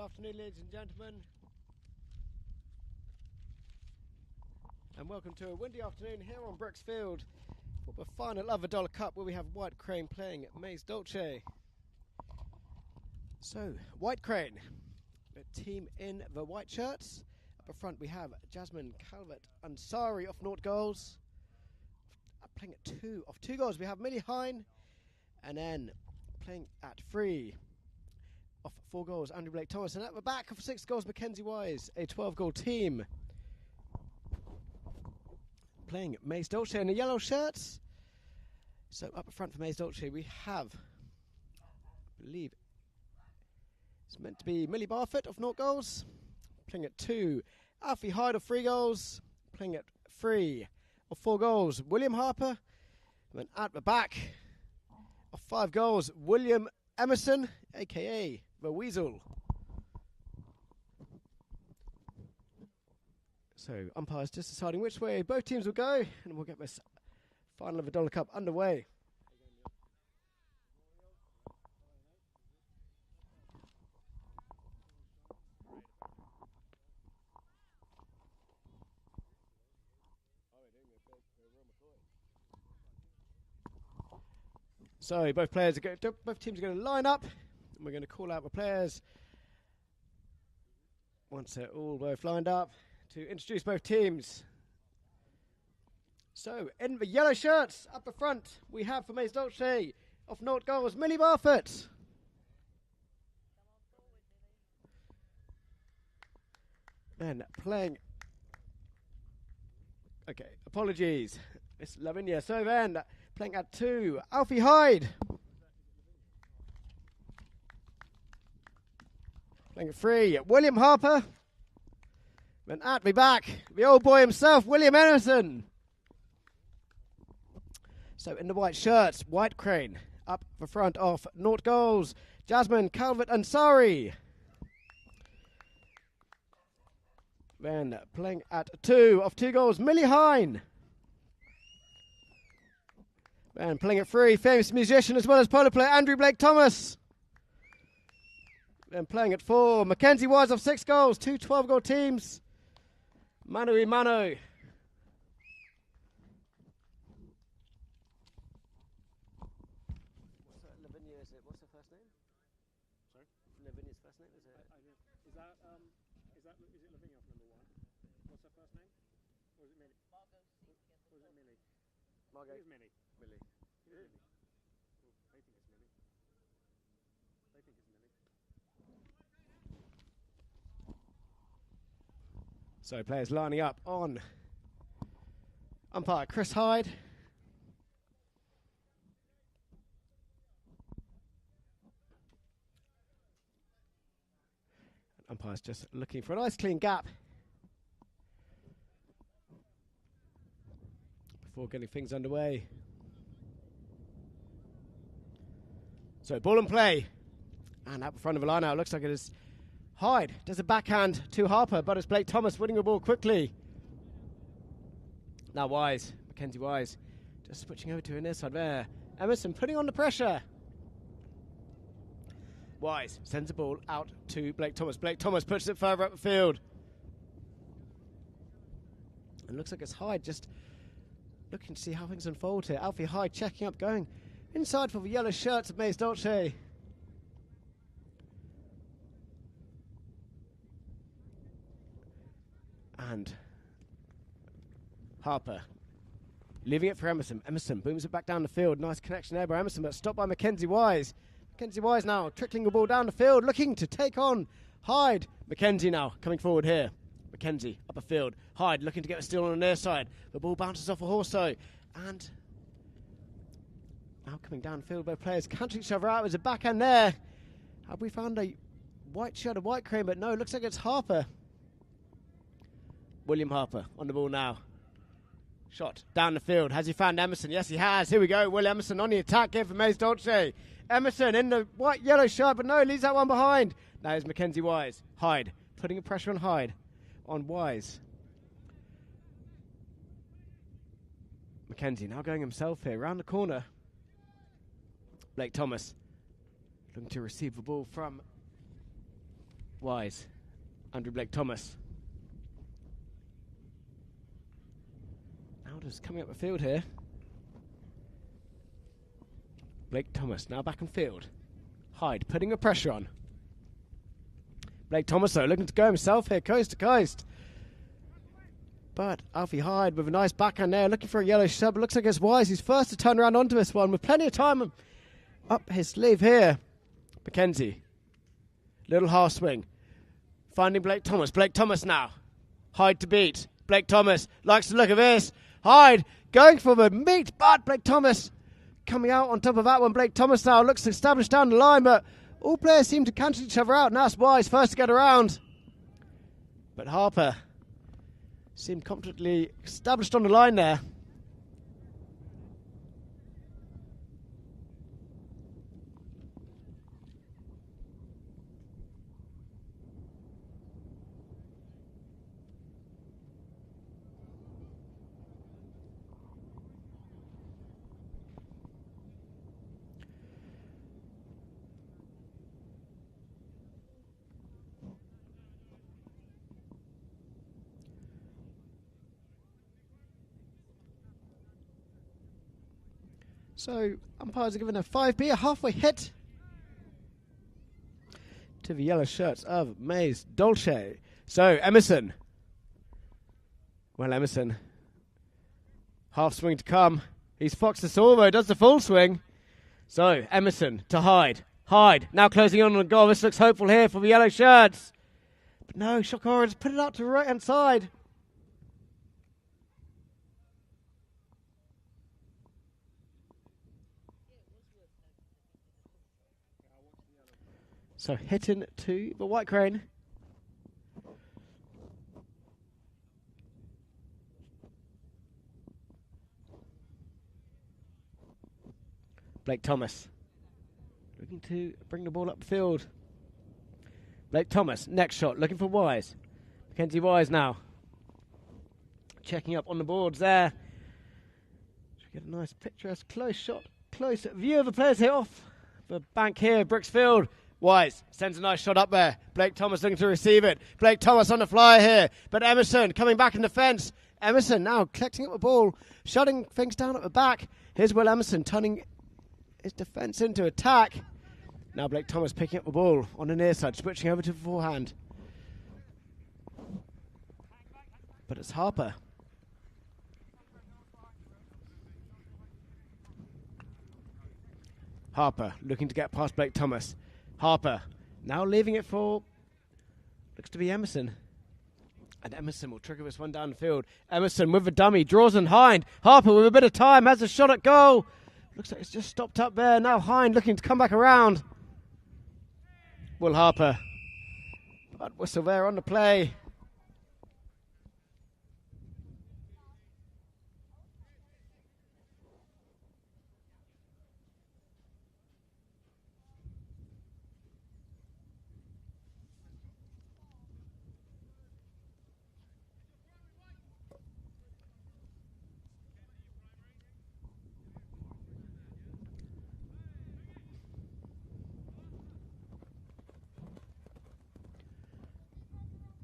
afternoon, ladies and gentlemen. And welcome to a windy afternoon here on Brooksfield for the final of the $1 Cup, where we have White Crane playing at Maiz Dulce. So, White Crane, the team in the white shirts. Up the front we have Jasmine Calvert Ansari off 0 goals. Playing at 2 goals we have Millie Hine, and then playing at 3 off 4 goals Andrew Blake Thomas, and at the back of 6 goals Mackenzie Wise, a 12-goal team. Playing at Maiz Dulce in the yellow shirts. So up front for Maiz Dulce we have, I believe it's meant to be Millie Barfoot of 0 goals. Playing at 2, Alfie Hyde of 3 goals. Playing at 3 of 4 goals William Harper. And then at the back of 5 goals William Emerson, aka the Weasel. So umpires just deciding which way both teams will go, and we'll get this final of the $1 Cup underway. So both teams are going to line up, and we're going to call out the players once they're all both lined up to introduce both teams. So in the yellow shirts up the front we have for Maiz Dulce off 0 goals Millie Barfoot. Then playing, okay, apologies, Miss Lavinia. So then playing at 2, Alfie Hyde. Playing at 3, William Harper. Then at the back, the old boy himself, William Emerson. So in the white shirts, White Crane. Up the front of 0 goals, Jasmine Calvert Ansari. Then playing at 2 of 2 goals, Millie Hine. And playing at 3, famous musician as well as polo player Andrew Blake Thomas. Then playing at 4, Mackenzie Wise of 6 goals, 2 12-goal teams. Mano y mano. Lavinia, is it? What's her first name? Sorry? Lavinia's first name, is it? Is it Lavinia off number 1? What's her first name? Or is it Millie? Margot. Or is it Millie? Margot. It is Millie. Millie. It is Millie. Well, they think it's Millie. They think it's Millie. So players lining up on umpire Chris Hyde. Umpire's just looking for a nice clean gap before getting things underway. So ball and play. And out the front of the line now, it looks like it is Hyde. Does a backhand to Harper, but it's Blake Thomas winning the ball quickly. Now Wise, Mackenzie Wise, just switching over to her near side there. Emerson putting on the pressure. Wise sends the ball out to Blake Thomas. Blake Thomas pushes it further up the field. And looks like it's Hyde just looking to see how things unfold here. Alfie Hyde checking up, going inside for the yellow shirts of Maiz Dulce. And Harper leaving it for Emerson. Emerson booms it back down the field. Nice connection there by Emerson, but stopped by Mackenzie Wise. Mackenzie Wise now trickling the ball down the field, looking to take on Hyde. Mackenzie now coming forward here. Mackenzie up the field. Hyde looking to get the steal on the near side. The ball bounces off a Horso. And now coming downfield, both players counter each other out. There's a backhand there. Have we found a white shirt of White Crane? But no, it looks like it's Harper. William Harper on the ball now. Shot down the field. Has he found Emerson? Yes, he has. Here we go. Will Emerson on the attack here for Maiz Dulce. Emerson in the white yellow shirt, but no, leaves that one behind. Now is Mackenzie Wise. Hyde putting a pressure on Hyde. On Wise. Mackenzie now going himself here. Round the corner. Blake Thomas looking to receive the ball from Wise. Andrew Blake Thomas. Now just coming up the field here. Blake Thomas now back on field. Hyde putting the pressure on. Blake Thomas though looking to go himself here, coast to coast. But Alfie Hyde with a nice backhand there, looking for a yellow sub. Looks like it's Wise. He's first to turn around onto this one with plenty of time up his sleeve here. Mackenzie. Little half swing. Finding Blake Thomas. Blake Thomas now. Hyde to beat. Blake Thomas likes the look of this. Hyde going for the meat, but Blake Thomas coming out on top of that one. Blake Thomas now looks established down the line, but all players seem to cancel each other out. And that's Wise first to get around. But Harper seemed completely established on the line there. So umpires are given a 5B, a halfway hit to the yellow shirts of Maiz Dulce. So Emerson. Well, Emerson. Half swing to come. He's Fox de Salvo, does the full swing. So Emerson to Hyde. Hyde now closing on the goal. This looks hopeful here for the yellow shirts. But no, Shock Orange put it out to the right hand side. So hitting to the White Crane. Blake Thomas looking to bring the ball upfield. Blake Thomas, next shot, looking for Wise. Mackenzie Wise now. Checking up on the boards there. Should get a nice picturesque close shot. Close view of the players here off the bank here, Brooksfield. Wise sends a nice shot up there. Blake Thomas looking to receive it. Blake Thomas on the fly here. But Emerson coming back in defence. Emerson now collecting up the ball, shutting things down at the back. Here's Will Emerson turning his defence into attack. Now Blake Thomas picking up the ball on the near side, switching over to the forehand. But it's Harper. Harper looking to get past Blake Thomas. Harper now leaving it for, looks to be Emerson. And Emerson will trigger this one down the field. Emerson with the dummy, draws in Hind. Harper with a bit of time, has a shot at goal. Looks like it's just stopped up there. Now Hind looking to come back around. Will Harper. But whistle there on the play.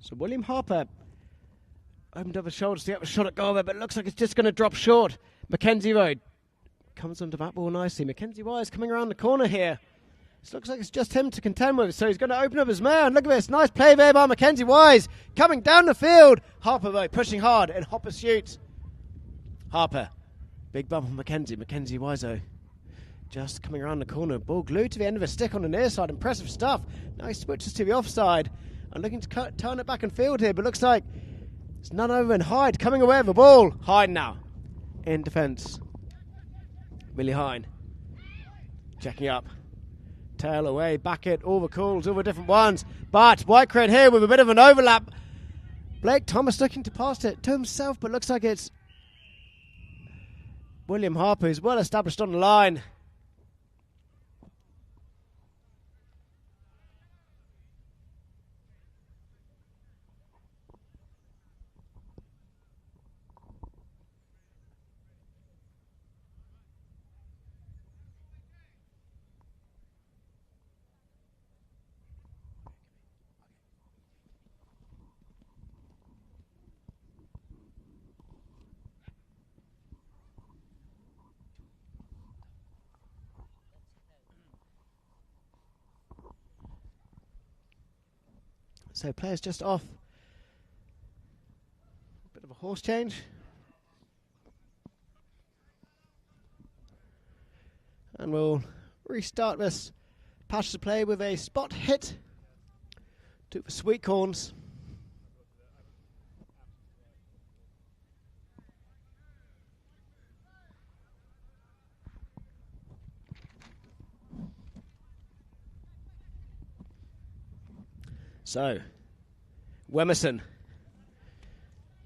So William Harper opened up his shoulders to get a shot at goal there, but it looks like it's just going to drop short. Mackenzie Road comes onto that ball nicely. Mackenzie Wise coming around the corner here. This looks like it's just him to contend with, so he's going to open up his man. Look at this, nice play there by Mackenzie Wise. Coming down the field. Harper though, pushing hard in hot pursuit. Harper, big bump on Mackenzie. Mackenzie Wise though, just coming around the corner. Ball glued to the end of a stick on the near side. Impressive stuff. Now he switches to the offside. And looking to turn it back in field here, but looks like it's none other than Hyde coming away with the ball. Hyde now in defence. Millie Hyde checking up. Tail away, back it, all the calls, all the different ones. But White Crane here with a bit of an overlap. Blake Thomas looking to pass it to himself, but looks like it's William Harper, who's well established on the line. So players just off. Bit of a horse change. And we'll restart this passage of play with a spot hit. Do it for sweet corns. So, Emerson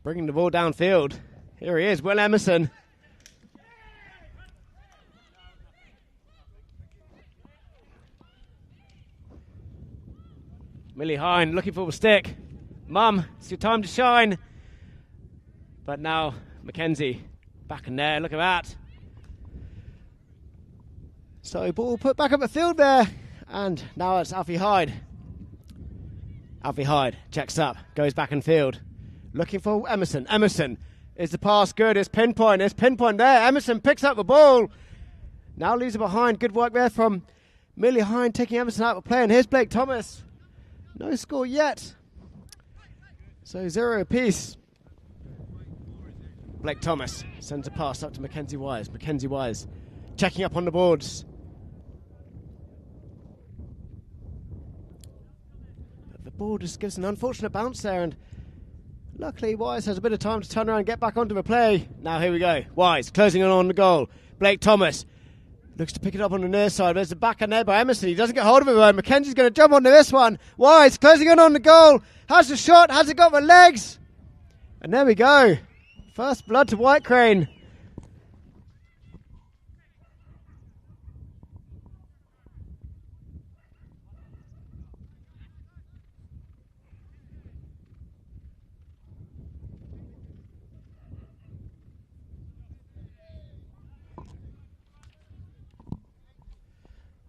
bringing the ball downfield. Here he is, Will Emerson. Millie Hine looking for a stick. Mum, it's your time to shine. But now Mackenzie back in there, look at that. So ball put back up the field there. And now it's Alfie Hyde. Alfie Hyde checks up, goes back in field. Looking for Emerson. Emerson, is the pass good? It's pinpoint there. Emerson picks up the ball. Now leaves it behind. Good work there from Millie Hine taking Emerson out of play. And here's Blake Thomas. No score yet. So 0 apiece. Blake Thomas sends a pass up to Mackenzie Wise. Mackenzie Wise checking up on the boards. But the ball just gives an unfortunate bounce there, and luckily Wise has a bit of time to turn around and get back onto the play. Now here we go. Wise closing in on the goal. Blake Thomas looks to pick it up on the near side. There's the back end there by Emerson. He doesn't get hold of it though. Mackenzie's going to jump onto this one. Wise closing in on the goal. Has the shot. Has it got the legs? And there we go. First blood to White Crane.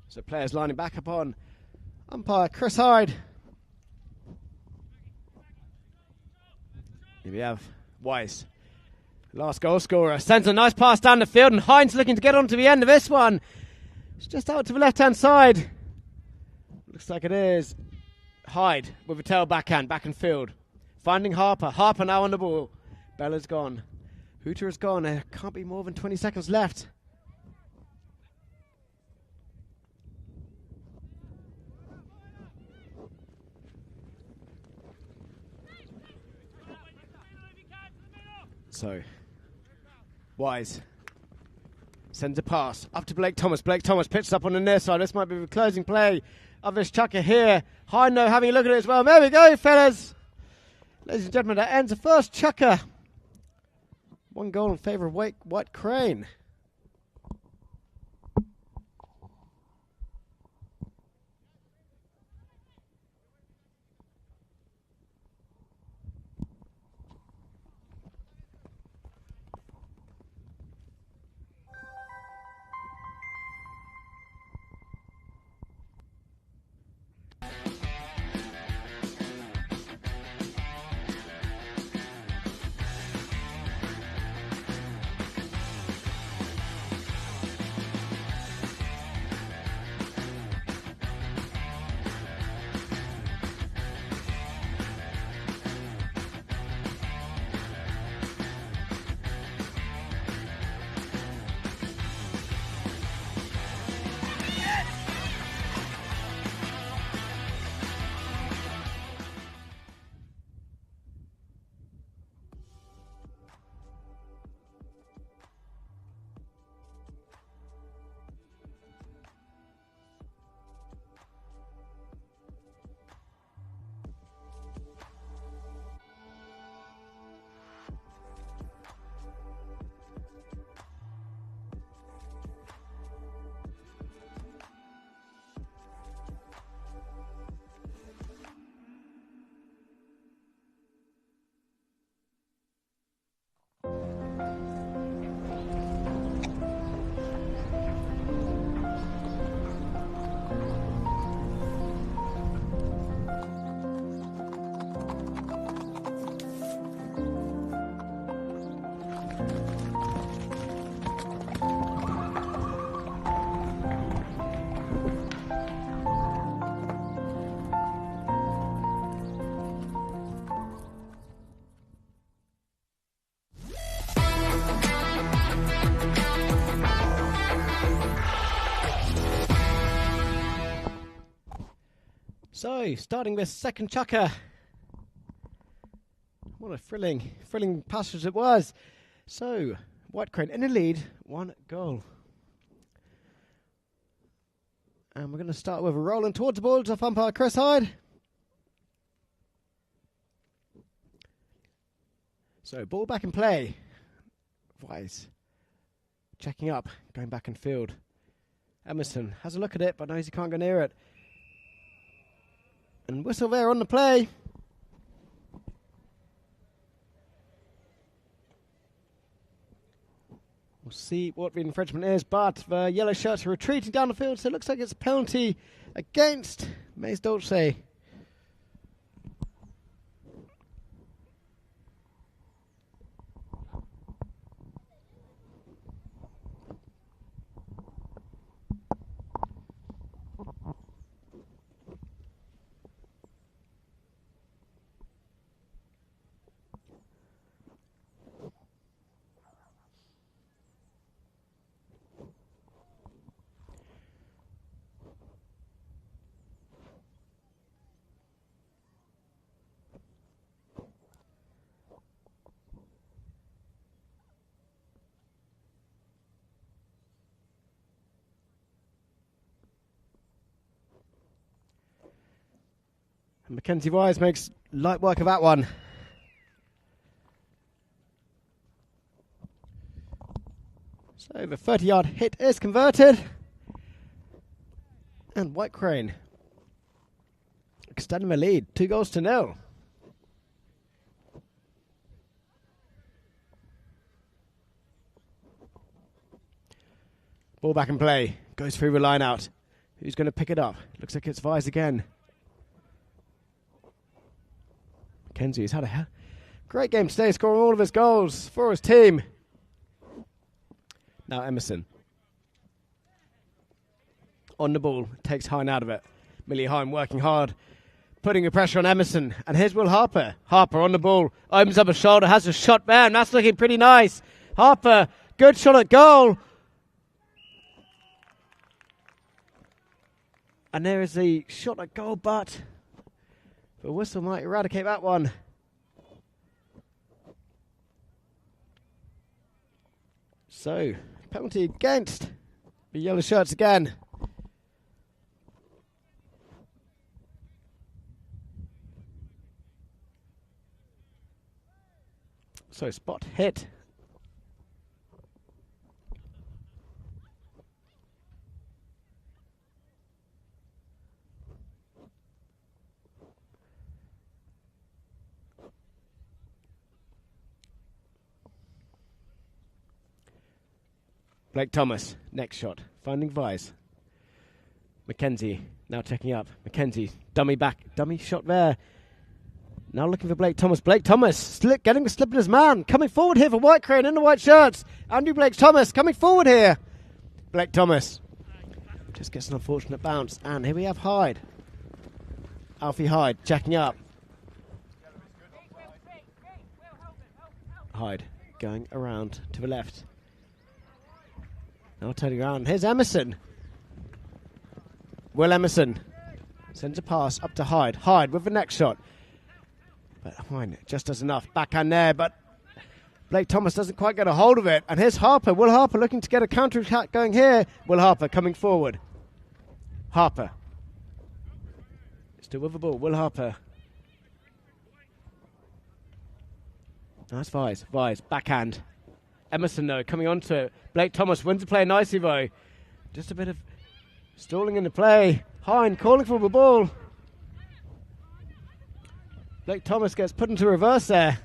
So players lining back up on umpire Chris Hyde. Here we have Wise, last goal scorer, sends a nice pass down the field, and Hines looking to get onto the end of this one. It's just out to the left hand side. Looks like it is Hyde with a tail backhand, back in field. Finding Harper. Harper now on the ball. Bella's gone. Hooter is gone. There can't be more than 20 seconds left. So, Wise sends a pass up to Blake Thomas. Blake Thomas pitches up on the near side. This might be the closing play of this chucker here. High note having a look at it as well. There we go, fellas. Ladies and gentlemen, that ends the first chucker. 1 goal in favour of White Crane. So, starting with second chukker. What a thrilling passage it was. So, White Crane in the lead, 1 goal. And we're going to start with a rolling towards the ball to umpire Chris Hyde. So, ball back in play. Wise. Checking up, going back in field. Emerson has a look at it, but knows he can't go near it. And whistle there on the play. We'll see what the infringement is, but the yellow shirts are retreating down the field, so it looks like it's a penalty against Maiz Dulce. And Mackenzie Wise makes light work of that one. So the 30-yard hit is converted. And White Crane extending the lead, 2-0. Ball back in play, goes through the line out. Who's going to pick it up? Looks like it's Wise again. Mackenzie has had a great game today, scoring all of his goals for his team. Now Emerson. On the ball, takes Hine out of it. Millie Hine working hard, putting the pressure on Emerson. And here's Will Harper. Harper on the ball, opens up a shoulder, has a shot there, and that's looking pretty nice. Harper, good shot at goal. And there is the shot at goal, but the whistle might eradicate that one. So, penalty against the yellow shirts again. So, spot hit. Blake Thomas, next shot, finding Vise. Mackenzie, now checking up. Mackenzie, dummy shot there. Now looking for Blake Thomas. Blake Thomas, getting the slip in his man. Coming forward here for White Crane in the white shirts. Andrew Blake Thomas coming forward here. Blake Thomas just gets an unfortunate bounce. And here we have Hyde. Alfie Hyde checking up. Hyde going around to the left. Now turning around. Here's Emerson. Will Emerson sends a pass up to Hyde. Hyde with the next shot. But Hyde just does enough. Backhand there, but Blake Thomas doesn't quite get a hold of it. And here's Harper. Will Harper looking to get a counter attack going here. Will Harper coming forward. Harper. Still with the ball. Will Harper. Nice Vise. Vise. Backhand. Emerson, though, coming onto it. Blake Thomas wins the play nicely, though. Just a bit of stalling in the play. Hine calling for the ball. Blake Thomas gets put into reverse there.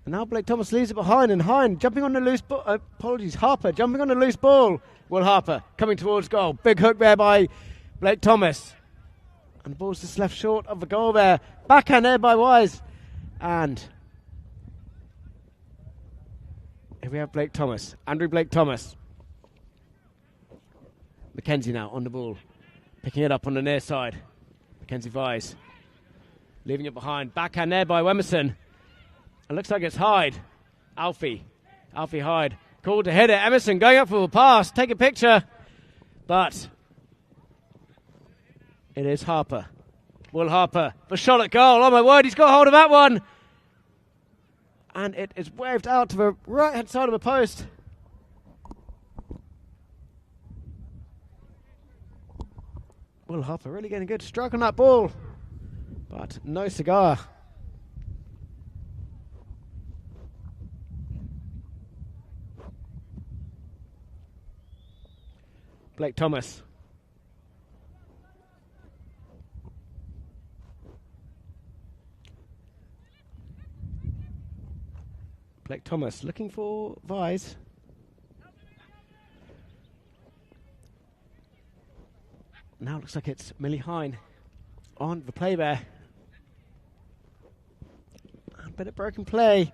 And now Blake Thomas leaves it behind, and Hine jumping on the loose ball. Harper jumping on the loose ball. Will Harper coming towards goal. Big hook there by Blake Thomas. And the ball's just left short of the goal there. Backhand there by Wise. And here we have Blake Thomas. Andrew Blake Thomas. Mackenzie now on the ball. Picking it up on the near side. Mackenzie Vise. Leaving it behind. Backhand there by Emerson. It looks like it's Hyde. Alfie Hyde. Called to hit it. Emerson going up for the pass. Take a picture. But it is Harper. Will Harper for shot at goal. Oh my word, he's got hold of that one. And it is waved out to the right-hand side of the post. Will Harper really getting a good stroke on that ball. But no cigar. Blake Thomas. Blake Thomas looking for Maiz. Now looks like it's Millie Hine on the play there. A bit of broken play,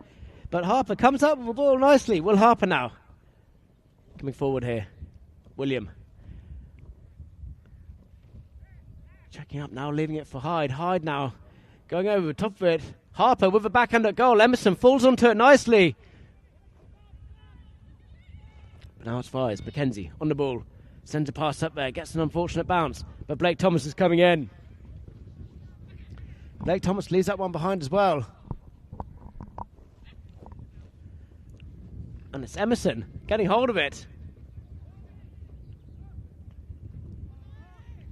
but Harper comes up with the ball nicely. Will Harper now coming forward here. William checking up now, leaving it for Hyde. Hyde now going over the top of it. Harper with a backhand at goal. Emerson falls onto it nicely. But now it's Maiz. Mackenzie on the ball. Sends a pass up there. Gets an unfortunate bounce. But Blake Thomas is coming in. Blake Thomas leaves that one behind as well. And it's Emerson getting hold of it.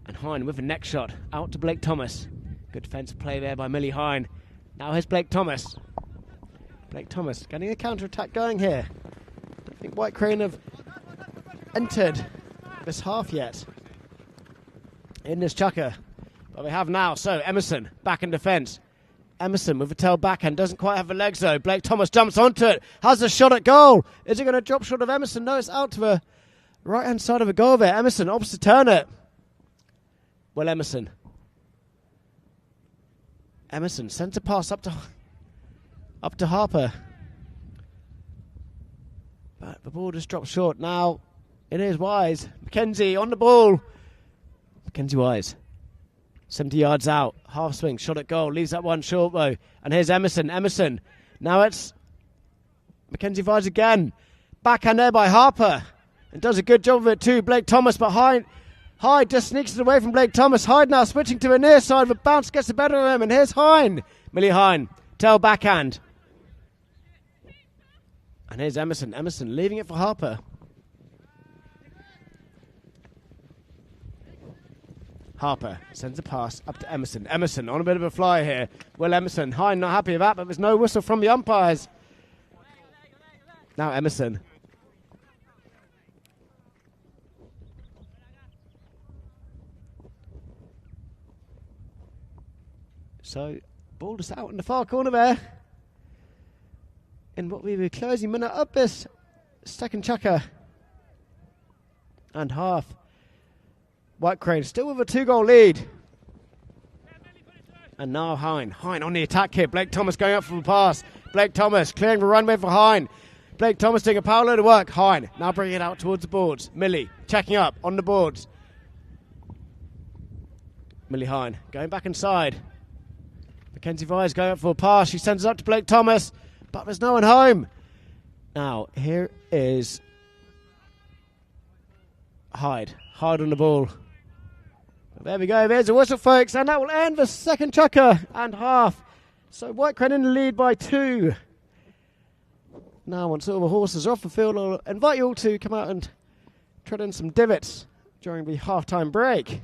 And Hine with a neck shot out to Blake Thomas. Good defensive play there by Millie Hine. Now here's Blake Thomas. Blake Thomas getting a counter-attack going here. I don't think White Crane have entered this half yet in this chukker. But they have now. So Emerson back in defence. Emerson with a tail backhand. Doesn't quite have the legs though. Blake Thomas jumps onto it. Has a shot at goal. Is it going to drop short of Emerson? No, it's out to the right-hand side of the goal there. Emerson opts to turn it. Well, Emerson sends a pass up to Harper. But the ball just drops short. Now it is Maiz. Mackenzie on the ball. Mackenzie Maiz. 70 yards out. Half swing. Shot at goal. Leaves that one short though. And here's Emerson. Emerson. Now it's Mackenzie Maiz again. Backhand there by Harper. And does a good job of it too. Blake Thomas behind. Hyde just sneaks it away from Blake Thomas. Hyde now switching to the near side. The bounce gets the better of him. And here's Hine. Millie Hine. Tail backhand. And here's Emerson. Emerson leaving it for Harper. Harper sends a pass up to Emerson. Emerson on a bit of a fly here. Well, Emerson. Hine not happy with that, but there's no whistle from the umpires. Now Emerson. So, ball just out in the far corner there. In what we were closing minute up this second chukker. And half. White Crane still with a 2-goal lead. And now Hine. Hine on the attack here. Blake Thomas going up for the pass. Blake Thomas clearing the runway for Hine. Blake Thomas doing a power load of work. Hine now bringing it out towards the boards. Millie checking up on the boards. Millie Hine going back inside. Mackenzie Maiz going up for a pass. She sends it up to Blake Thomas, but there's no one home. Now, here is Hyde. Hyde on the ball. There we go. There's a whistle, folks, and that will end the second chukker and half. So White Crane in the lead by 2. Now, once all the horses are off the field, I'll invite you all to come out and tread in some divots during the half-time break.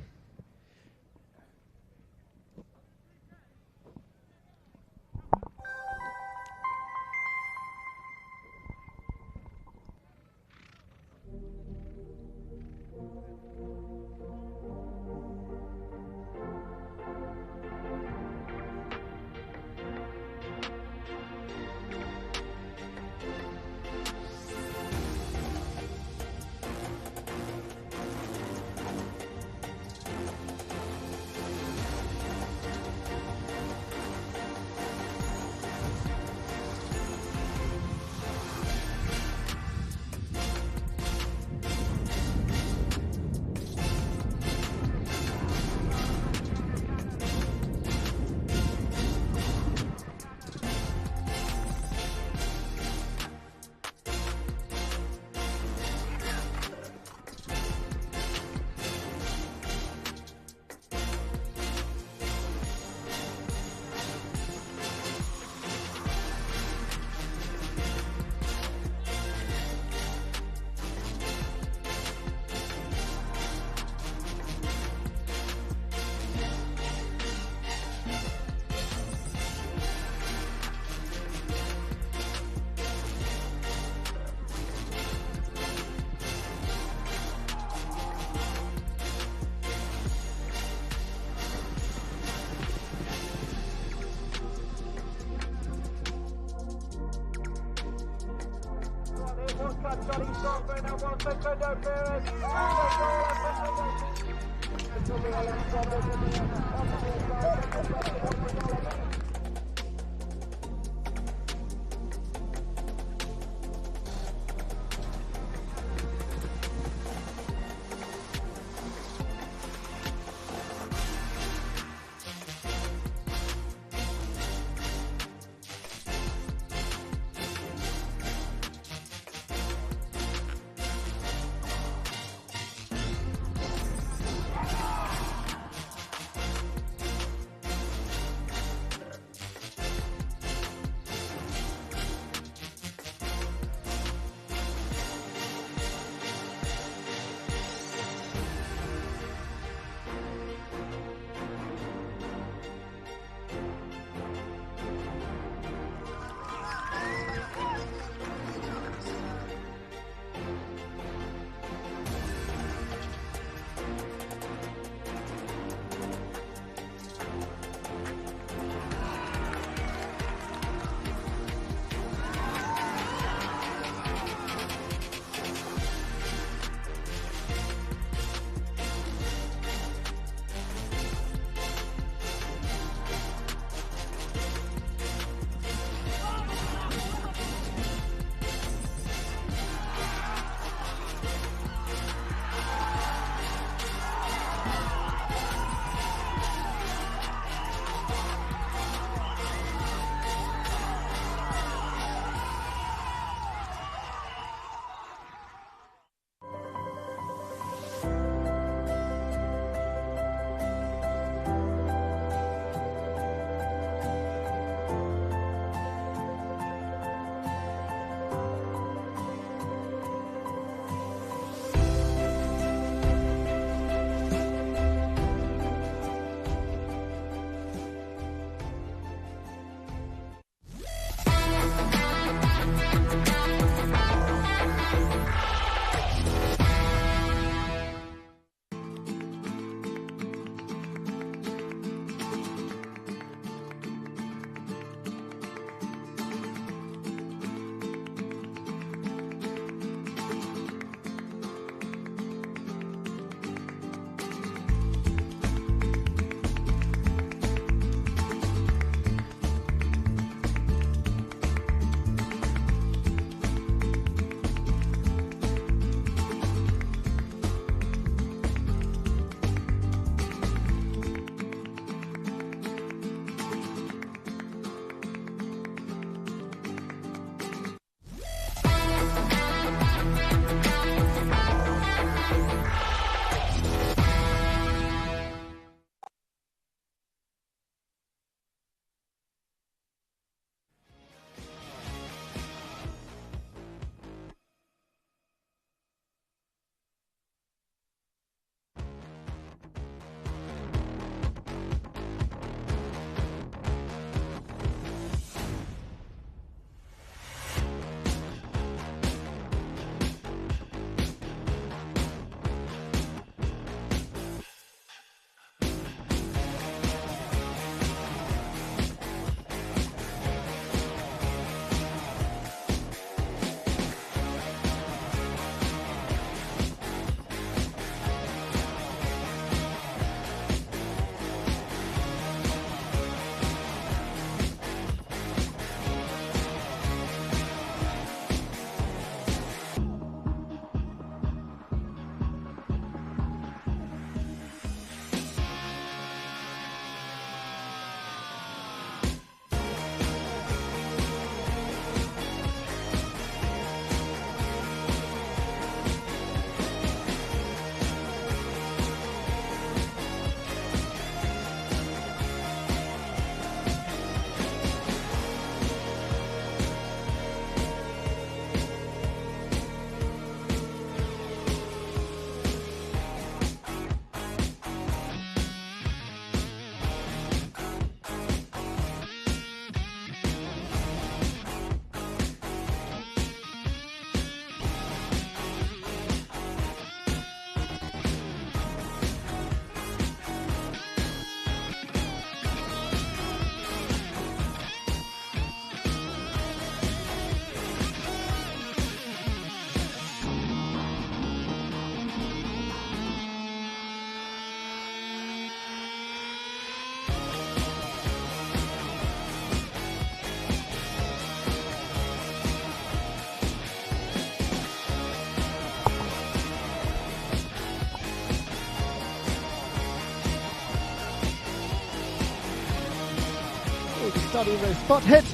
starting with a spot hit.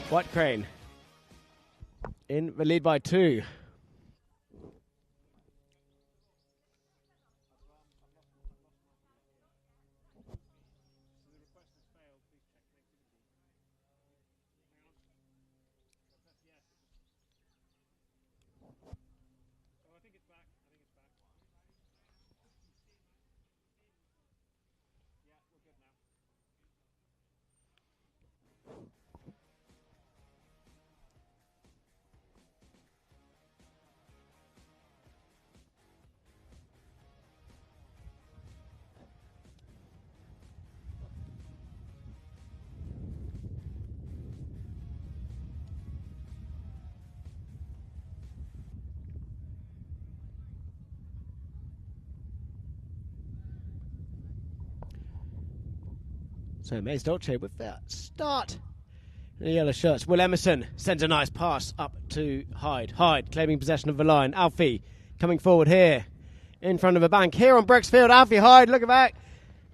White Crane in the lead by 2. So Maiz Dulce with that start. In the yellow shirts. Will Emerson sends a nice pass up to Hyde. Hyde claiming possession of the line. Alfie coming forward here. In front of a bank here on Brooksfield. Alfie Hyde looking back.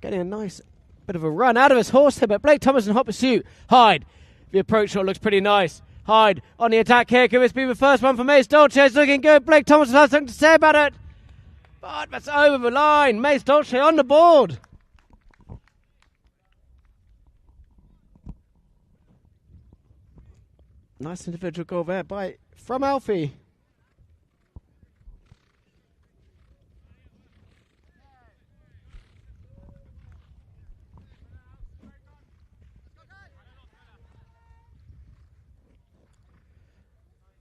Getting a nice bit of a run out of his horse here. But Blake Thomas in hot pursuit. Hyde. The approach shot looks pretty nice. Hyde on the attack here. Could this be the first one for Maiz Dulce? It's looking good. Blake Thomas has something to say about it. But that's over the line. Maiz Dulce on the board. Nice individual goal there from Alfie.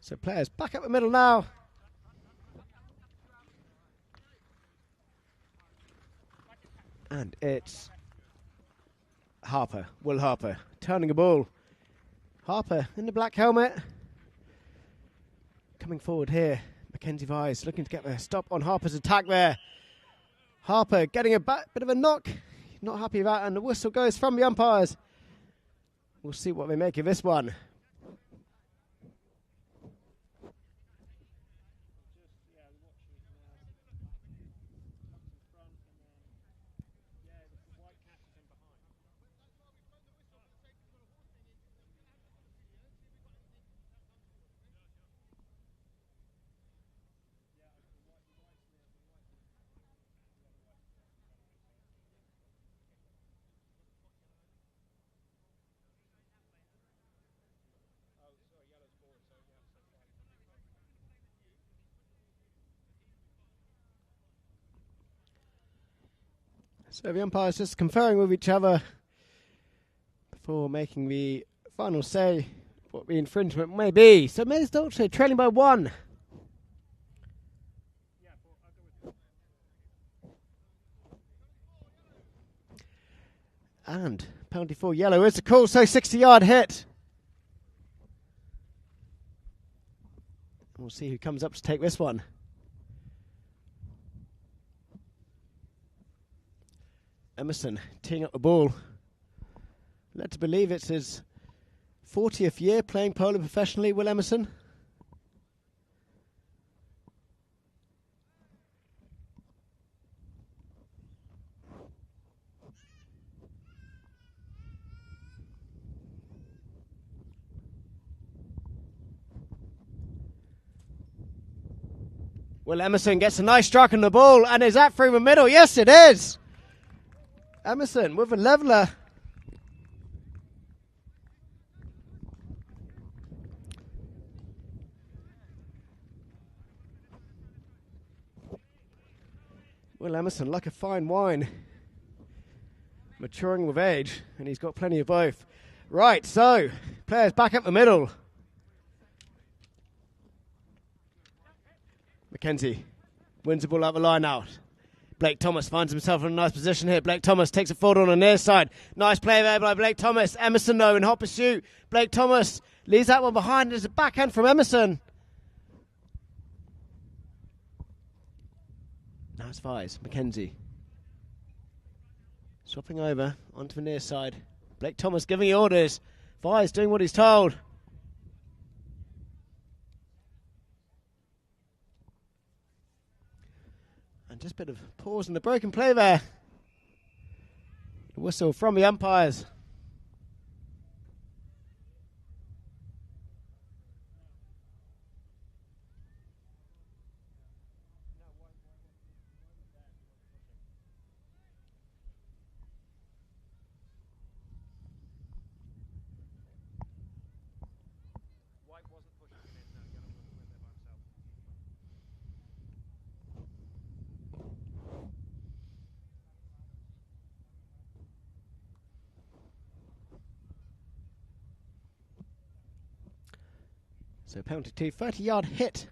So players back up the middle now. And it's Harper, Will Harper, turning a ball. Harper in the black helmet. Coming forward here. Mackenzie Vise looking to get the stop on Harper's attack there. Harper getting a bit of a knock. Not happy with that, and the whistle goes from the umpires. We'll see what they make of this one. So the umpires just conferring with each other before making the final say what the infringement may be. So Maiz Dulce trailing by 1. And penalty for yellow is the call, so 60-yard hit. We'll see who comes up to take this one. Emerson teeing up the ball. Led to believe it's his 40th year playing polo professionally, Will Emerson. Will Emerson gets a nice strike on the ball, and is that through the middle? Yes, it is. Emerson with a leveller. Will Emerson, like a fine wine, maturing with age, and he's got plenty of both. Right, so players back up the middle. Mackenzie wins the ball out the line out. Blake Thomas finds himself in a nice position here. Blake Thomas takes it forward on the near side. Nice play there by Blake Thomas. Emerson, though, in hot pursuit. Blake Thomas leaves that one behind. There's a backhand from Emerson. Now it's Vise. Mackenzie. Swapping over onto the near side. Blake Thomas giving the orders. Vise doing what he's told. And just a bit of pause in the broken play there. The whistle from the umpires. So penalty 2, 30-yard hit.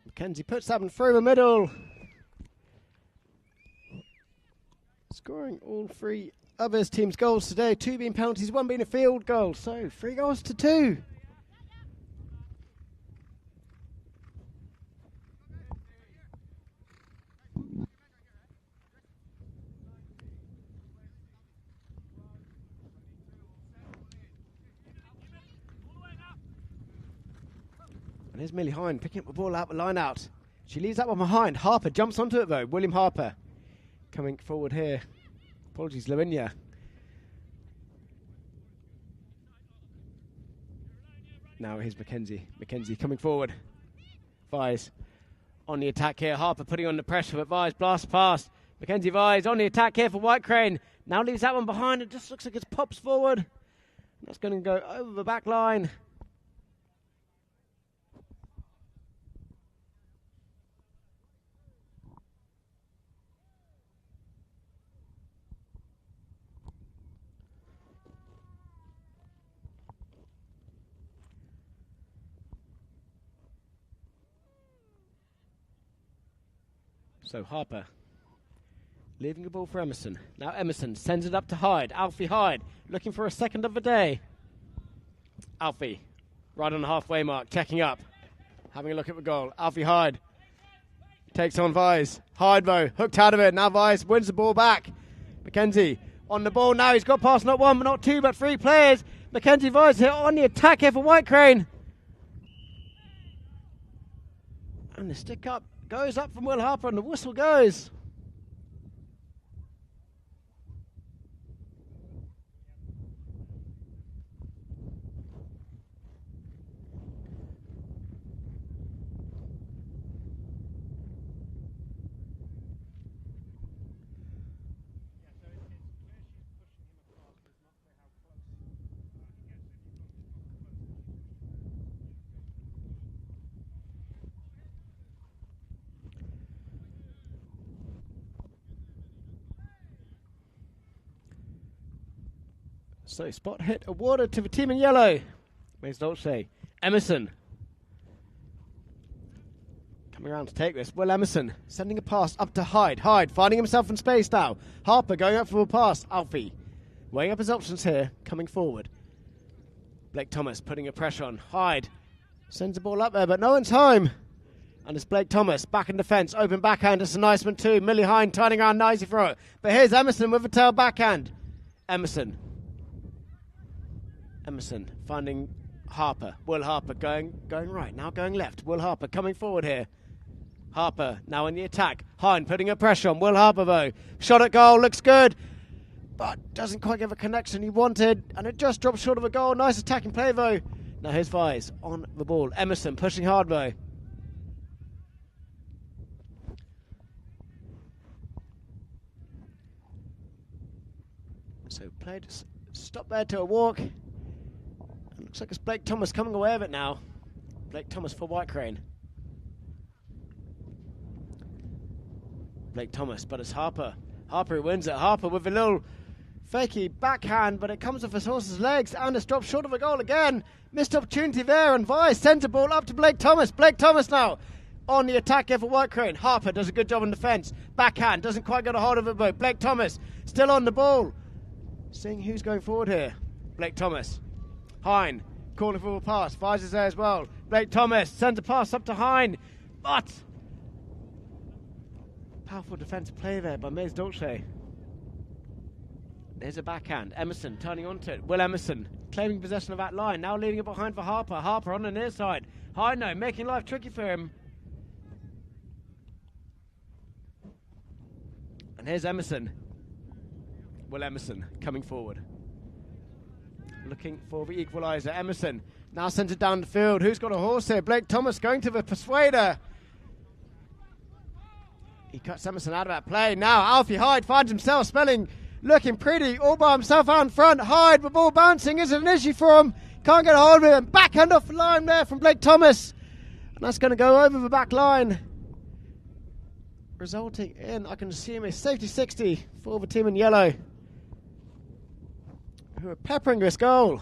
Mackenzie puts that one through the middle. Scoring all 3 of his team's goals today. 2 being penalties, 1 being a field goal. So 3 goals to 2. And here's Millie Hine picking up the ball out the line out. She leaves that one behind. Harper jumps onto it though. William Harper coming forward here. Apologies, Lavinia. Now here's Mackenzie. Mackenzie coming forward. Vise on the attack here. Harper putting on the pressure, but Vise blasts past. Mackenzie Vise on the attack here for White Crane. Now leaves that one behind. It just looks like it pops forward. That's going to go over the back line. So Harper leaving the ball for Emerson. Now Emerson sends it up to Hyde. Alfie Hyde looking for a second of the day. Alfie right on the halfway mark, checking up, having a look at the goal. Alfie Hyde takes on Vise. Hyde though, hooked out of it. Now Vise wins the ball back. Mackenzie on the ball now. He's got past not 1, but not 2, but 3 players. Mackenzie Vise here on the attack here for White Crane. And the stick up goes up from Will Harper and the whistle goes. So spot hit awarded to the team in yellow. Maiz Dulce. Emerson coming around to take this. Will Emerson sending a pass up to Hyde. Hyde finding himself in space now. Harper going up for a pass. Alfie weighing up his options here, coming forward. Blake Thomas putting a pressure on. Hyde sends the ball up there, but no one's home. And it's Blake Thomas back in defence. Open backhand. It's a nice one too. Millie Hine turning around nicely for it. But here's Emerson with a tail backhand. Emerson finding Harper. Will Harper going right, now going left. Will Harper coming forward here. Harper now in the attack. Hine putting a pressure on. Will Harper though. Shot at goal, looks good, but doesn't quite get the connection he wanted, and it just drops short of a goal. Nice attacking play though. Now here's Vise on the ball. Emerson pushing hard though. So played, stop there to a walk. Looks like it's Blake Thomas coming away with it now. Blake Thomas for White Crane. Blake Thomas, but it's Harper. Harper who wins it. Harper with a little fakey backhand, but it comes off his horse's legs and it's dropped short of a goal again. Missed opportunity there, and Vise sends the ball up to Blake Thomas. Blake Thomas now on the attack here for White Crane. Harper does a good job on defence. Backhand, doesn't quite get a hold of it, but Blake Thomas still on the ball. Seeing who's going forward here. Blake Thomas. Hine calling for a pass. Vise is there as well. Blake Thomas sends a pass up to Hine, but powerful defensive play there by Maiz Dulce. There's a backhand. Emerson turning onto it. Will Emerson claiming possession of that line. Now leaving it behind for Harper. Harper on the near side. Hine now making life tricky for him. And here's Emerson. Will Emerson coming forward. Looking for the equaliser. Emerson now sends it down the field. Who's got a horse here? Blake Thomas going to the persuader. He cuts Emerson out of that play. Now Alfie Hyde finds himself looking pretty all by himself out in front. Hyde, the ball bouncing, isn't an issue for him. Can't get a hold of him. Backhand off the line there from Blake Thomas. And that's going to go over the back line, resulting in, I can assume, a safety 60 for the team in yellow, who are peppering this goal.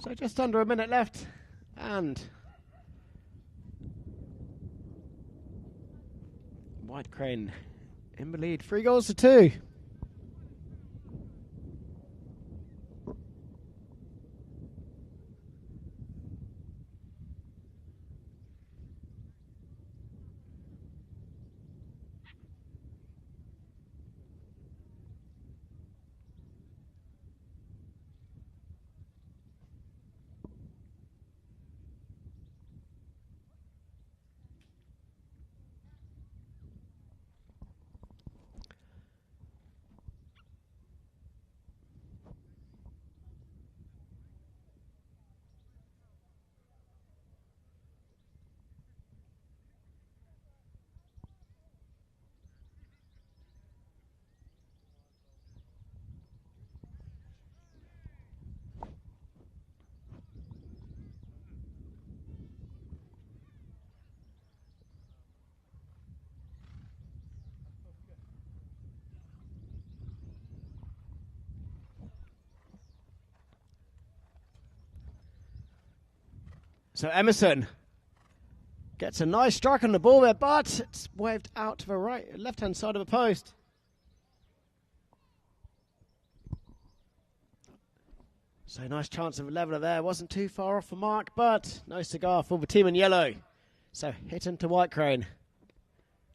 So just under a minute left, and White Crane in the lead, 3-2. So Emerson gets a nice strike on the ball there, but it's waved out to the left-hand side of the post. So nice chance of a leveller there. Wasn't too far off the mark, but no cigar for the team in yellow. So hit into White Crane.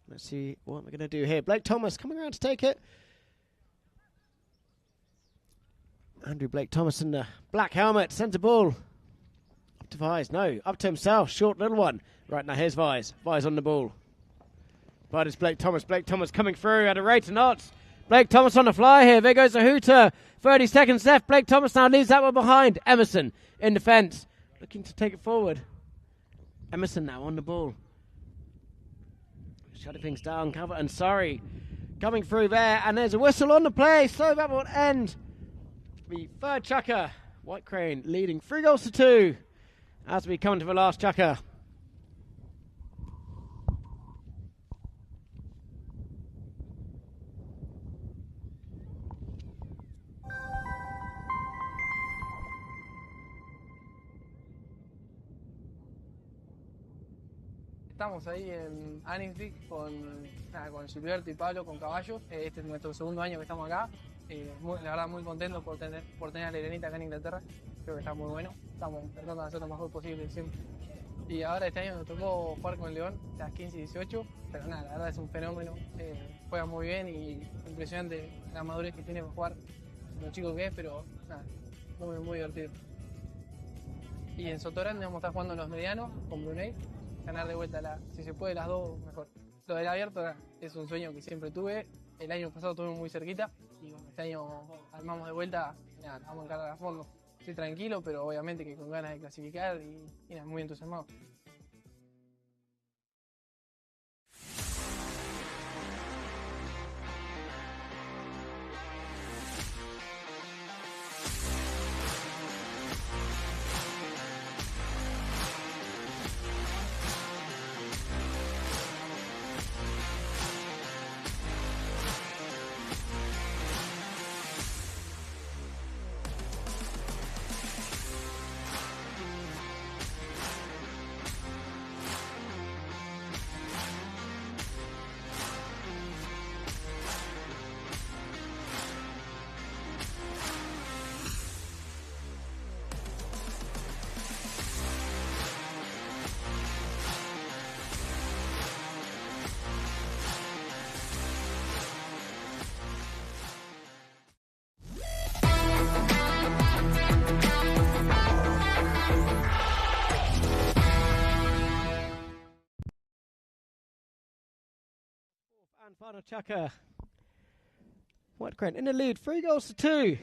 Let's see what we're going to do here. Blake Thomas coming around to take it. Andrew Blake Thomas in the black helmet, centre ball. Up to Vise, no, up to himself, short little one. Right now, here's Vise. Vise on the ball. But it's Blake Thomas. Blake Thomas coming through at a rate of knots. Blake Thomas on the fly here. There goes a hooter. 30 seconds left. Blake Thomas now leaves that one behind. Emerson in defence, looking to take it forward. Emerson now on the ball. Shutting things down. Calvert and Surrey coming through there. And there's a whistle on the play. So that will end the third chukker. White Crane leading 3-2 as we come to the last chukker. Estamos ahí en Anningsvik con Gilberto y Pablo con caballos. Este es nuestro segundo año que estamos acá. La verdad muy contentos por tener a la Irenita acá en Inglaterra. Creo que está muy bueno. Estamos tratando de hacer lo mejor posible siempre. Y ahora este año nos tocó jugar con el León, las 15 y 18. Pero nada, la verdad es un fenómeno. Juega muy bien y impresionante la madurez que tiene para jugar, lo chico que es, pero nada, muy divertido. Y en Sotorande vamos a estar jugando los medianos con Brunei. Ganar de vuelta, si se puede, las dos, mejor. Lo del abierto es un sueño que siempre tuve. El año pasado estuvimos muy cerquita y bueno, este año armamos de vuelta. Nada, vamos a encarar a fondo. Estoy tranquilo, pero obviamente que con ganas de clasificar y nada, muy entusiasmado. And final chucker. White Crane in the lead, 3-2.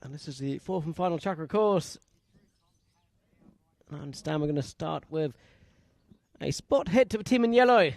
And this is the fourth and final chucker course. I understand we're going to start with a spot hit to the team in yellow.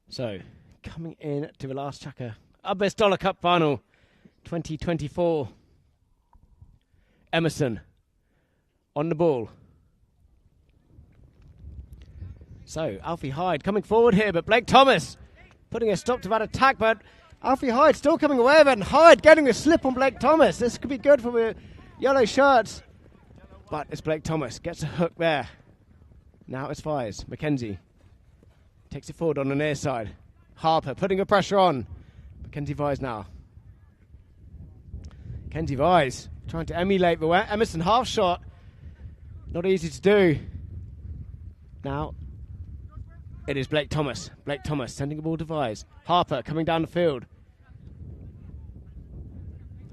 So, coming in to the last chucker, our best Dollar Cup final, 2024. Emerson on the ball. So, Alfie Hyde coming forward here, but Blake Thomas putting a stop to that attack, but Alfie Hyde still coming away with it, and Hyde getting a slip on Blake Thomas. This could be good for the yellow shirts, but it's Blake Thomas, gets a hook there. Now it's Fires, Mackenzie. Takes it forward on the near side. Harper putting the pressure on. Mackenzie Vise now. Mackenzie Vise trying to emulate the Emerson half shot. Not easy to do. Now it is Blake Thomas. Blake Thomas sending the ball to Vise. Harper coming down the field.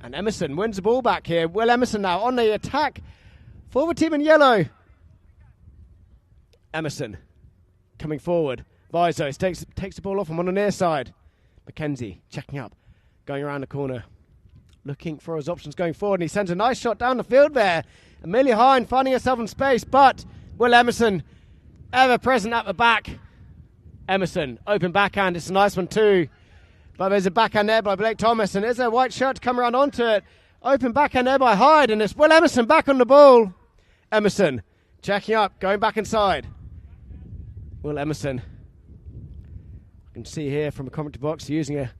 And Emerson wins the ball back here. Will Emerson now on the attack for the team in yellow. Emerson coming forward. Vizos takes the ball off him on the near side. Mackenzie checking up, going around the corner, looking for his options going forward, and he sends a nice shot down the field there. Amelia Hine finding herself in space, but Will Emerson ever present at the back. Emerson, open backhand, it's a nice one too. But there's a backhand there by Blake Thomas, and there's a white shirt to come around onto it. Open backhand there by Hyde, and it's Will Emerson back on the ball. Emerson checking up, going back inside. Will Emerson. You can see here from a commentary box using a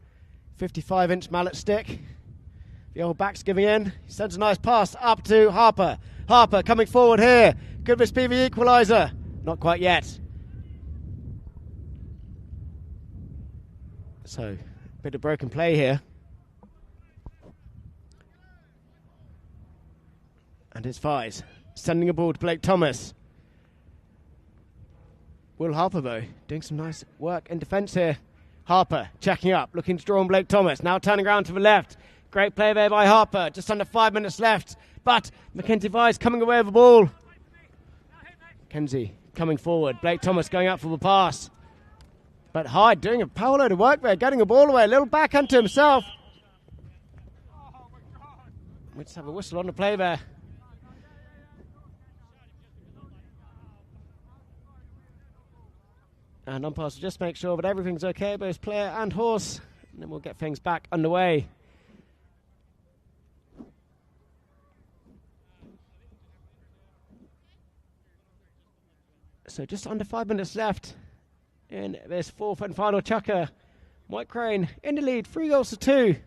55-inch mallet stick. The old back's giving in. He sends a nice pass up to Harper. Harper coming forward here. Could this be the equaliser? Not quite yet. So, a bit of broken play here. And it's Fies sending a ball to Blake Thomas. Will Harper, though, doing some nice work in defence here. Harper checking up, looking to draw on Blake Thomas. Now turning around to the left. Great play there by Harper. Just under 5 minutes left. But Mackenzie Vise coming away with the ball. Mackenzie coming forward. Blake Thomas going up for the pass. But Hyde doing a power load of work there, getting the ball away. A little backhand to himself. We just have a whistle on the play there. And umpires will just make sure that everything's okay, both player and horse. And then we'll get things back underway. So just under 5 minutes left in this fourth and final chukker. White Crane in the lead, 3-2.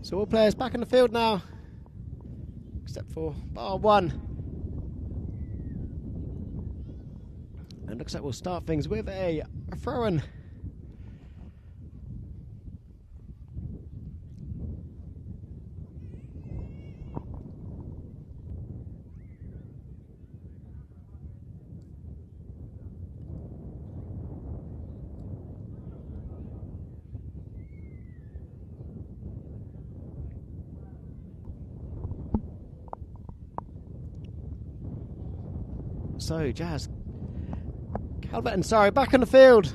So all players back in the field now, except for bar one. And looks like we'll start things with a throw-in. So, Jazz. Calvert, sorry, back on the field.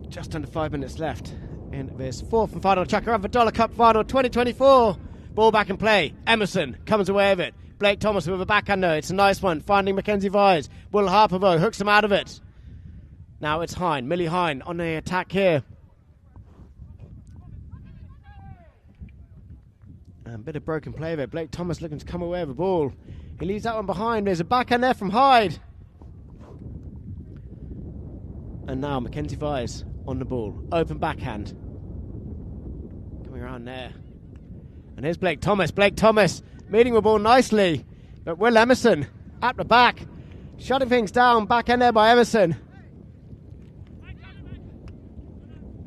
Just under 5 minutes left in this fourth and final chucker of the Dollar Cup Final 2024. Ball back in play. Emerson comes away with it. Blake Thomas with a backhander. It's a nice one. Finding Mackenzie Vise. Will Harper, though, hooks him out of it. Now it's Hine. Millie Hine on the attack here. And a bit of broken play there. Blake Thomas looking to come away with the ball. He leaves that one behind. There's a backhand there from Hyde. And now Mackenzie Vise on the ball. Open backhand. Coming around there. And here's Blake Thomas. Blake Thomas meeting the ball nicely. But Will Emerson at the back. Shutting things down. Backhand there by Emerson.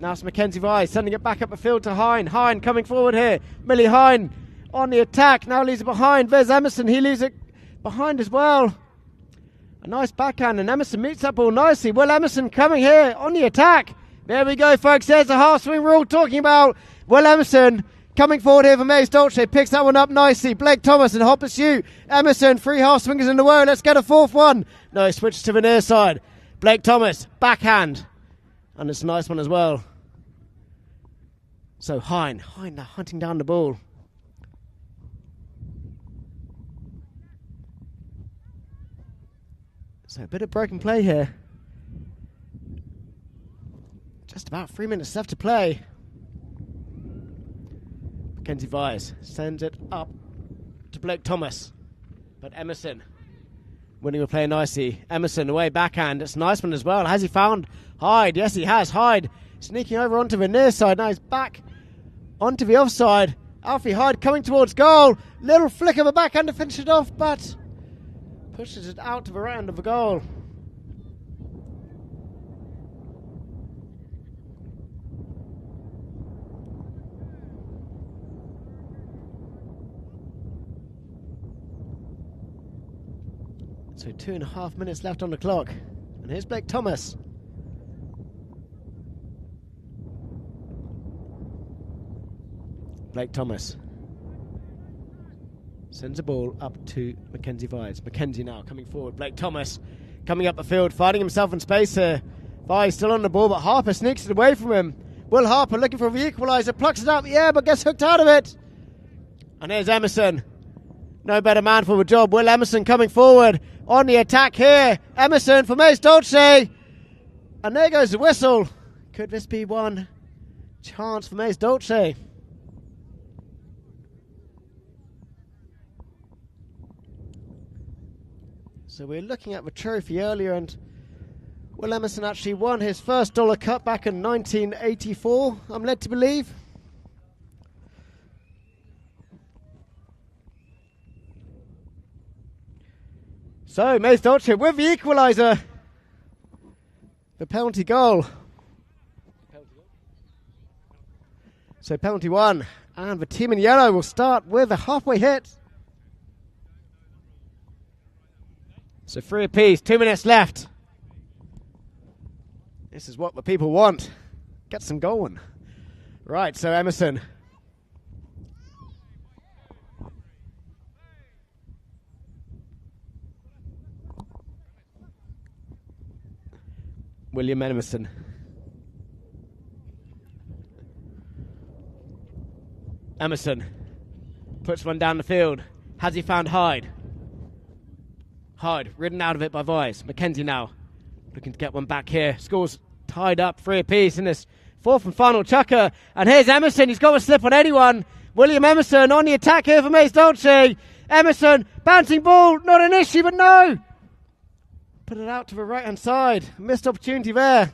Now it's Mackenzie Vise sending it back up the field to Hine. Hine coming forward here. Millie Hine on the attack. Now leaves it behind. There's Emerson. He leaves it behind as well. A nice backhand, and Emerson meets that ball nicely. Will Emerson coming here on the attack. There we go, folks. There's the half swing we're all talking about. Will Emerson coming forward here for Maiz Dulce. Picks that one up nicely. Blake Thomas and hot pursuit. Emerson, 3 half swingers in the row. Let's get a fourth one. No, he switches to the near side. Blake Thomas, backhand. And it's a nice one as well. So Hine now hunting down the ball. So a bit of broken play here. Just about 3 minutes left to play. Mackenzie Vise sends it up to Blake Thomas. But Emerson winning the play nicely. Emerson away backhand. It's a nice one as well. Has he found Hyde? Yes, he has. Hyde sneaking over onto the near side. Now he's back onto the offside. Alfie Hyde coming towards goal. Little flick of a backhand to finish it off, but pushes it out to the right end of the goal. So 2.5 minutes left on the clock. And here's Blake Thomas. Blake Thomas sends the ball up to Mackenzie Vise. Mackenzie now coming forward. Blake Thomas coming up the field, finding himself in space here. Vise still on the ball, but Harper sneaks it away from him. Will Harper looking for the equaliser, plucks it out the air, but gets hooked out of it. And there's Emerson. No better man for the job. Will Emerson coming forward on the attack here. Emerson for Maiz Dulce. And there goes the whistle. Could this be one chance for Maiz Dulce? So we're looking at the trophy earlier, and Will Emerson actually won his first Dollar Cup back in 1984, I'm led to believe. So Maiz Dulce with the equaliser. The penalty goal. So penalty one, and the team in yellow will start with a halfway hit. So 3 apiece, 2 minutes left. This is what the people want. Get some going. Right, so Emerson. William Emerson. Emerson puts one down the field. Has he found Hyde? Hyde ridden out of it by Vise. Mackenzie now looking to get one back here. Scores tied up 3 apiece in this fourth and final chucker. And here's Emerson. He's got a slip on anyone. William Emerson on the attack here for Maiz Dulce. Emerson, bouncing ball, not an issue, but no. Put it out to the right-hand side. Missed opportunity there.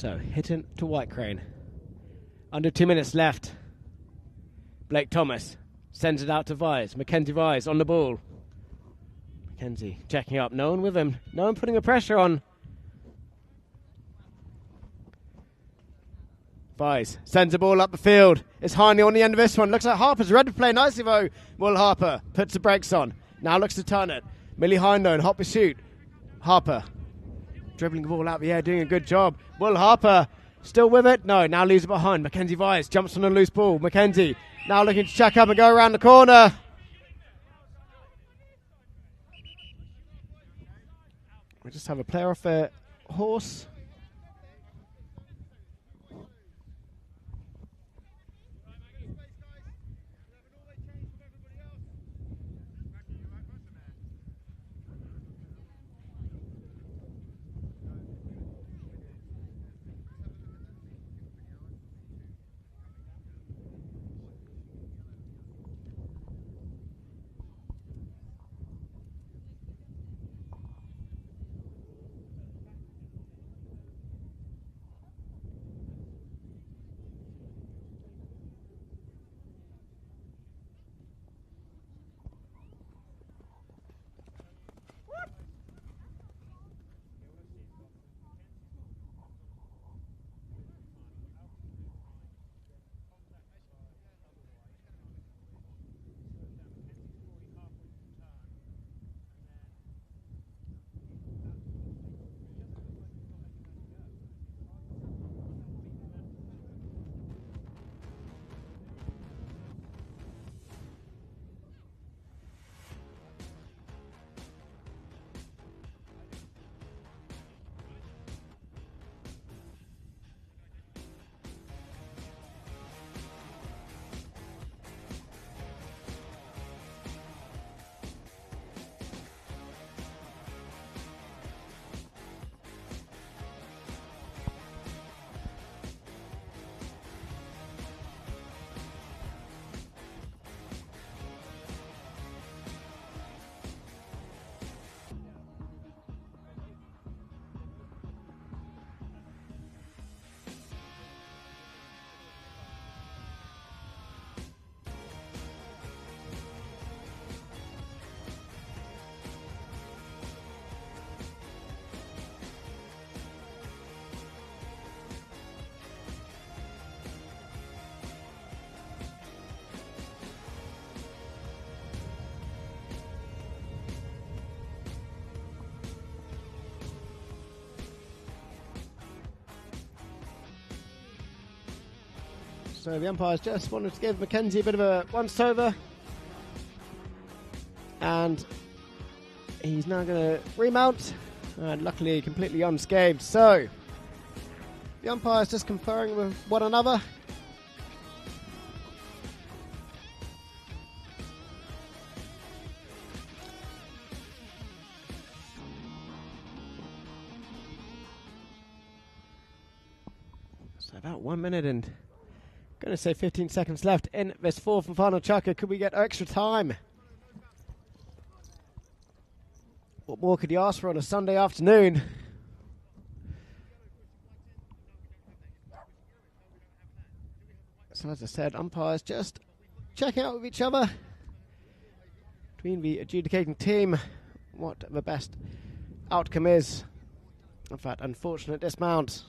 So, hitting to White Crane. Under 2 minutes left. Blake Thomas sends it out to Vise. Mackenzie Vise on the ball. Mackenzie checking up. No one with him. No one putting the pressure on. Vise sends the ball up the field. It's Harney on the end of this one. Looks like Harper's ready to play nicely though. Will Harper puts the brakes on. Now looks to turn it. Millie Hindo and hot pursuit. Harper dribbling the ball out the air, doing a good job. Will Harper still with it? No, now leaves it behind. Mackenzie Vise jumps on a loose ball. Mackenzie now looking to check up and go around the corner. We just have a player off their horse. So the umpires just wanted to give Mackenzie a bit of a once-over. And he's now going to remount. And luckily completely unscathed. So the umpires just conferring with one another. So about 1 minute and going to say 15 seconds left in this fourth and final chukker. Could we get extra time? What more could you ask for on a Sunday afternoon? So as I said, umpires just checking out with each other between the adjudicating team what the best outcome is of that unfortunate dismount.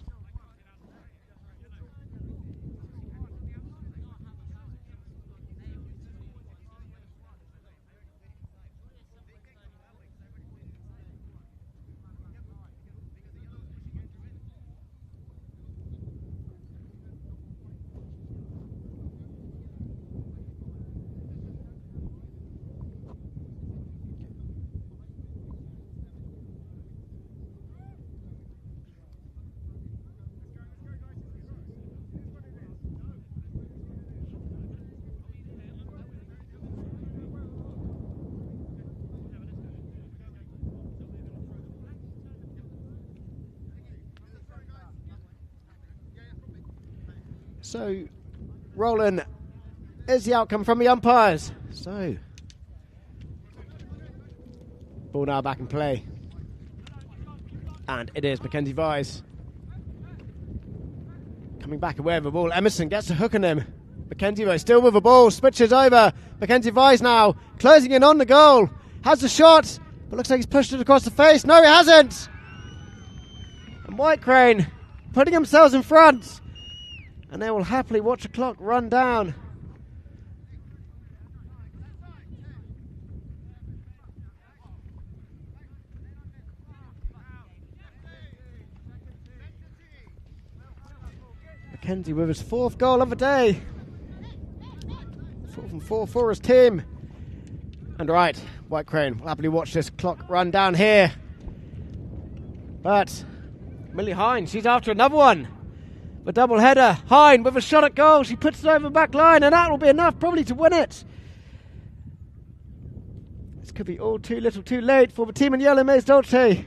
So, Roland is the outcome from the umpires. So, ball now back in play. And it is Mackenzie Vise Coming back away with the ball. Emerson gets a hook on him. Mackenzie though still with the ball. Switches over. Mackenzie Vise now. Closing in on the goal. Has the shot. But looks like he's pushed it across the face. No, he hasn't. And White Crane putting themselves in front. And they will happily watch the clock run down. Mackenzie with his 4th goal of the day. 4 from 4 for his team. And right, White Crane will happily watch this clock run down here. But Millie Hine, she's after another one. The double header. Hine with a shot at goal. She puts it over the back line, and that will be enough probably to win it. This could be all too little too late for the team in yellow, Maiz Dulce.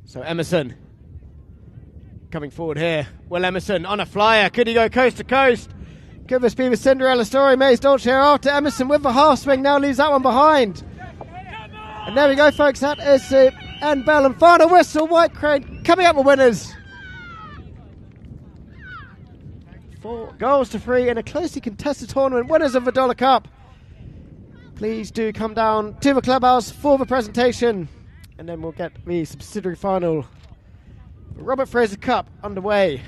So Emerson coming forward here. Will Emerson on a flyer. Could he go coast to coast? Could this be the Cinderella story? Maiz Dulce here after Emerson with the half swing. Now leaves that one behind. And there we go, folks. That is the end bell and final whistle. White Crane coming up with winners. 4 goals to 3 in a closely contested tournament. Winners of the Dollar Cup. Please do come down to the clubhouse for the presentation. And then we'll get the subsidiary final, the Robert Fraser Cup, underway.